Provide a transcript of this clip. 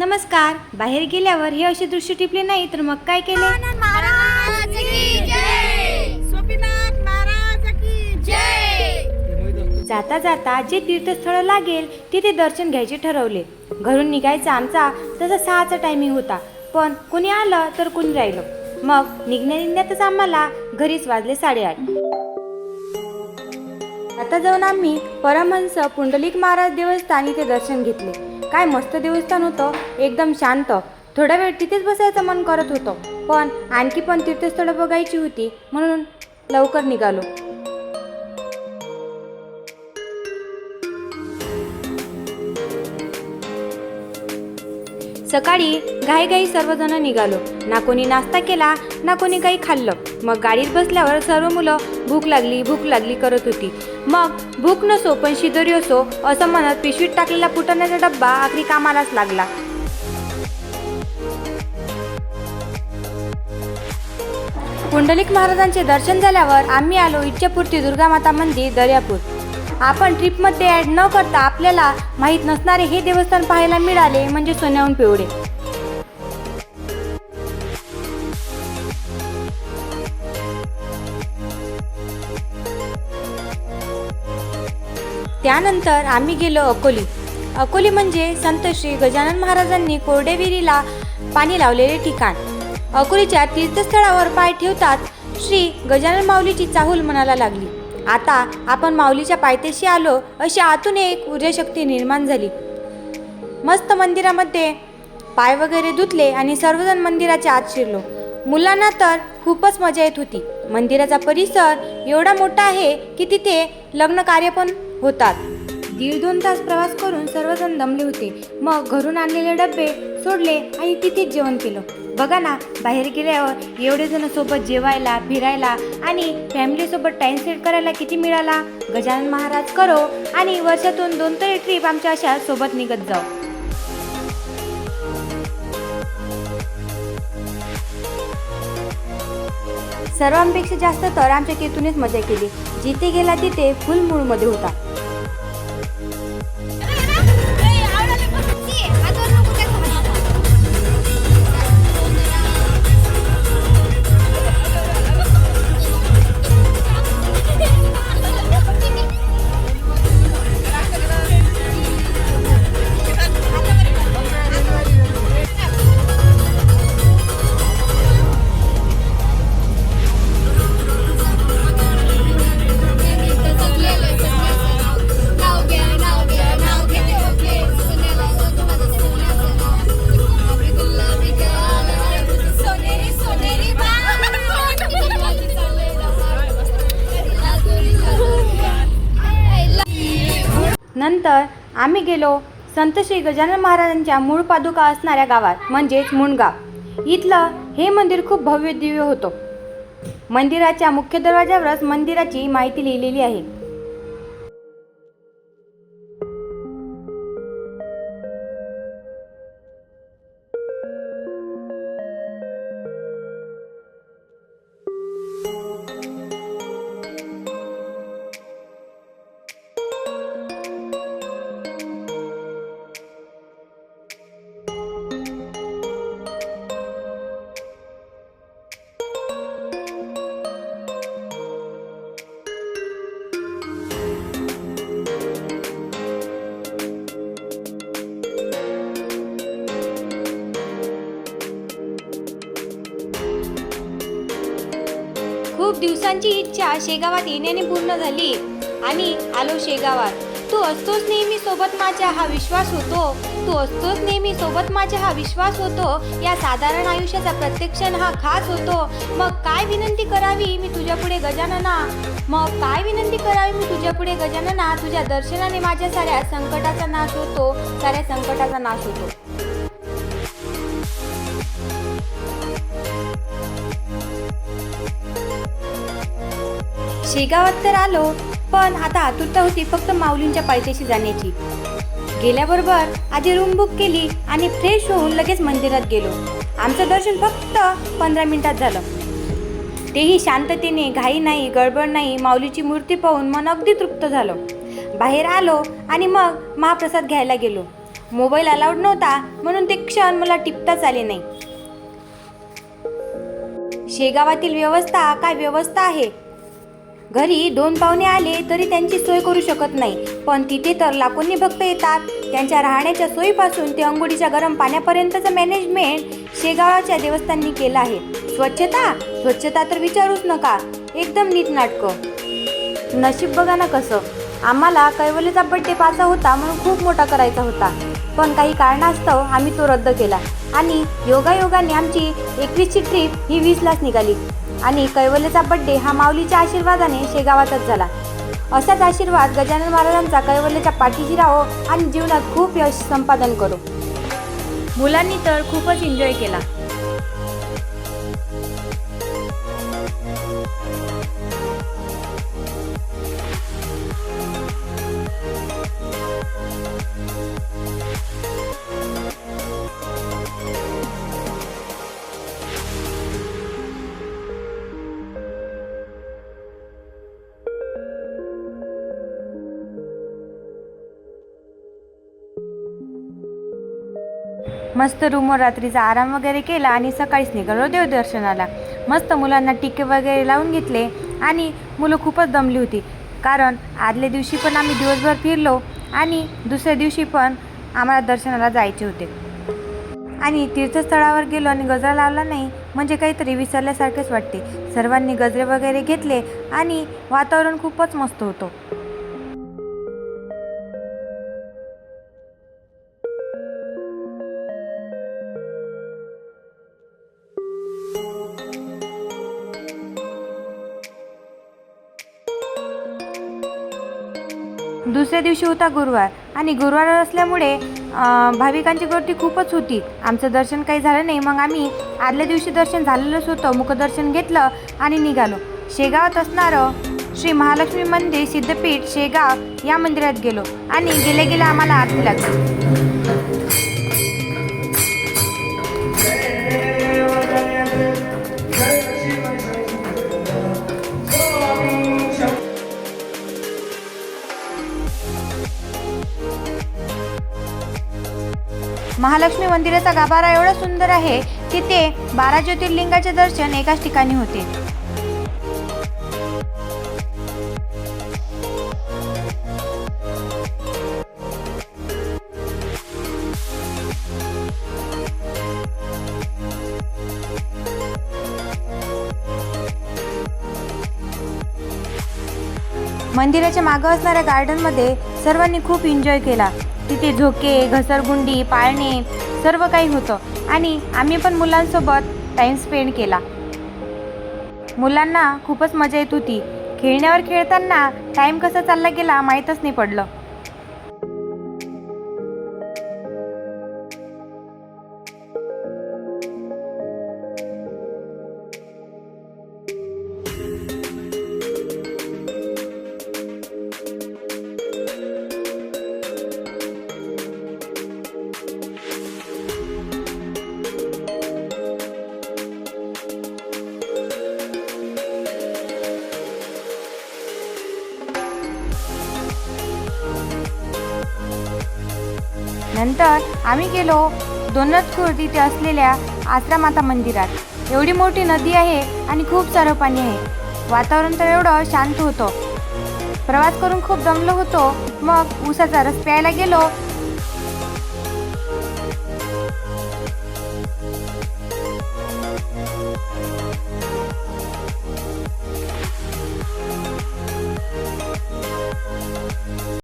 नमस्कार. बाहेर गेल्यावर हे असे दृश्य टिपले नाही तर मग काय केले? महाराज की जय. स्वामीनाथ महाराज की जय. जाता जाता जे तीर्थस्थळ लागेल तिथे दर्शन घ्यायचे ठरवले. घरून निघायचा आमचा तसा 6चा टायमिंग होता, पण कोणी आलं तर कोणी राहिलं. मग निघण्यातच आम्हाला घरीच वाजले 8:30. आता जाऊन आम्ही परमहंस पुंडलिक महाराज देवस्थान इथे दर्शन घेतले. काय मस्त देवस्थान होतं, एकदम शांत. थोडा वेळ तिथेच बसायचं मन करत होतं, पण आणखी पण तीर्थस्थळं बघायची होती म्हणून लवकर निघालो. सकाळी घाईघाई सर्वजण निघालो. ना कोणी नाश्ता केला ना कोणी काही खाल्लं. मग गाडीत बसल्यावर सर्व मुलं भूक लागली करत होती. मग भूक नसो पण शिदोरी असो असं म्हणत पिशवीत टाकलेला फुटाण्याचा डब्बा आखरी कामालाच लागला. पुंडलिक महाराजांचे दर्शन झाल्यावर आम्ही आलो इच्छापूर्ती दुर्गामाता मंदिर दर्यापूर. आपण ट्रिपमध्ये ॲड न करता आपल्याला माहीत नसणारे हे देवस्थान पाहायला मिळाले म्हणजे सोन्याहून पिवळे. त्यानंतर आम्ही गेलो अकोली. अकोली म्हणजे संत श्री गजानन महाराजांनी कोरडेविहिरीला पाणी लावलेले ठिकाण. अकोलीच्या तीर्थस्थळावर पाय ठेवतात श्री गजानन माऊलीची चाहूल मनाला लागली. आता आपण माऊलीच्या पायथ्याशी आलो अशी आतून एक ऊर्जाशक्ती निर्माण झाली. मस्त मंदिरामध्ये पाय वगैरे धुतले आणि सर्वजण मंदिराच्या आत शिरलो. मुलांना तर खूपच मजा येत होती. मंदिराचा परिसर एवढा मोठा आहे की तिथे लग्न कार्य पण होतात. 1.5-2 तास प्रवास करून सर्वजण दमले होते. मग घरून आणलेले डबे सोडले आणि तिथेच जेवण केलं. बघा ना, बाहेर गेल्यावर एवढे जण सोबत जेवायला, फिरायला आणि फॅमिलीसोबत टाइम स्पेंड करायला किती मिळाला. गजानन महाराज करो आणि वर्षातून 2 तरी ट्रिप आमच्या अशा सोबत निघत जाऊ. सर्वांपेक्षा जास्त तर आमच्या केतूनच मजा केली. जिथे गेला तिथे फुल मूडमध्ये होता. नंतर आम्ही गेलो संत श्री गजानन महाराजांच्या मूळ पादुका असणाऱ्या गावात म्हणजेच मुंडगाव. इथलं हे मंदिर खूप भव्य दिव्य होतं. मंदिराच्या मुख्य दरवाजावरच मंदिराची माहिती लिहिलेली आहे. खूप दिवसांची इच्छा शेगावात येण्याने पूर्ण झाली आणि आलो शेगावात. तू असतोस नेहमी सोबत माझ्या हा विश्वास होतो. तू असतोस नेहमी सोबत माझ्या हा विश्वास होतो. या साधारण आयुष्याचा प्रत्येक क्षण हा खास होतो. मग काय विनंती करावी मी तुझ्या पुढे गजानना. तुझ्या दर्शनाने माझ्या साऱ्या संकटाचा नाश होतो. शेगावात तर आलो, पण आता आतुरता होती फक्त माऊलींच्या पायथ्याशी जाण्याची. गेल्याबरोबर आधी रूम बुक केली आणि फ्रेश होऊन लगेच मंदिरात गेलो. आमचं दर्शन फक्त 15 मिनिटात झालं. तेही शांततेने, घाई नाही, गडबड नाही. माऊलीची मूर्ती पाहून मन अगदी तृप्त झालं. बाहेर आलो आणि मग महाप्रसाद घ्यायला गेलो. मोबाईल अलाउड नव्हता म्हणून ते क्षण मला टिपताच आले नाही. शेगावातील व्यवस्था काय व्यवस्था आहे. घरी 2 पाहुणे आले तरी त्यांची सोय करू शकत नाही, पण तिथे तर लाखोंनी भक्त येतात. त्यांच्या राहण्याच्या सोयीपासून ते अंघोळीच्या गरम पाण्यापर्यंतचं मॅनेजमेंट शेगावाच्या देवस्थाननी केलं आहे. स्वच्छता तर विचारूच नका, एकदम नीटनाटकं. नशीब बघा ना कसं. आम्हाला कैवल्याचा बड्डे पाचा होता म्हणून खूप मोठा करायचा होता, पण काही कारणास्तव आम्ही तो रद्द केला आणि योगायोगाने आमची 21ची ट्रिप ही 20लाच निघाली आणि कैवल्याचा बड्डे हा माऊलीच्या आशीर्वादाने शेगावातच झाला. असाच आशीर्वाद गजानन महाराजांचा कैवल्याच्या पाठीशी राहो आणि जीवनात खूप यश संपादन करो. मुलांनी तर खूपच एन्जॉय केला. मस्त रूमवर रात्रीचा आराम वगैरे केला आणि सकाळीच निघालो देवदर्शनाला. मस्त मुलांना टिके वगैरे लावून घेतले आणि मुलं खूपच दमली होती, कारण आदल्या दिवशी पण आम्ही दिवसभर फिरलो आणि दुसऱ्या दिवशी पण आम्हाला दर्शनाला जायचे होते. आणि तीर्थस्थळावर गेलो आणि गजरा लावला नाही म्हणजे काहीतरी विसरल्यासारखेच वाटते. सर्वांनी गजरे वगैरे घेतले आणि वातावरण खूपच मस्त होतं. दुसऱ्या दिवशी होता गुरुवार आणि गुरुवार असल्यामुळे भाविकांची गर्दी खूपच होती. आमचं दर्शन काही झालं नाही, मग आम्ही आदल्या दिवशी दर्शन झालेलंच होतं, मुखदर्शन घेतलं आणि निघालो. शेगावात असणारं श्री महालक्ष्मी मंदिर सिद्धपीठ शेगाव या मंदिरात गेलो आणि गेल्या आम्हाला आरती लागली. महालक्ष्मी मंदिराचा गाभारा एवढा सुंदर आहे की ते 12 ज्योतिर्लिंगाचे दर्शन एकाच ठिकाणी होते. मंदिराच्या मागं असणाऱ्या गार्डनमध्ये सर्वांनी खूप एन्जॉय केला. तिथे झोके, घसरगुंडी, पाळणे सर्व काही होतं आणि आम्ही पण मुलांसोबत टाईम स्पेंड केला. मुलांना खूपच मजा येत होती. खेळण्यावर खेळताना टाईम कसा चालला गेला माहीतच नाही पडलं. नंतर आम्ही गेलो दोनच खुर्द इथे असलेल्या आसरामाता मंदिरात. एवढी मोठी नदी आहे आणि खूप सारं पाणी आहे. वातावरण तर एवढं शांत होतं. प्रवास करून खूप दमलो होतो, मग उसाचा रस प्यायला गेलो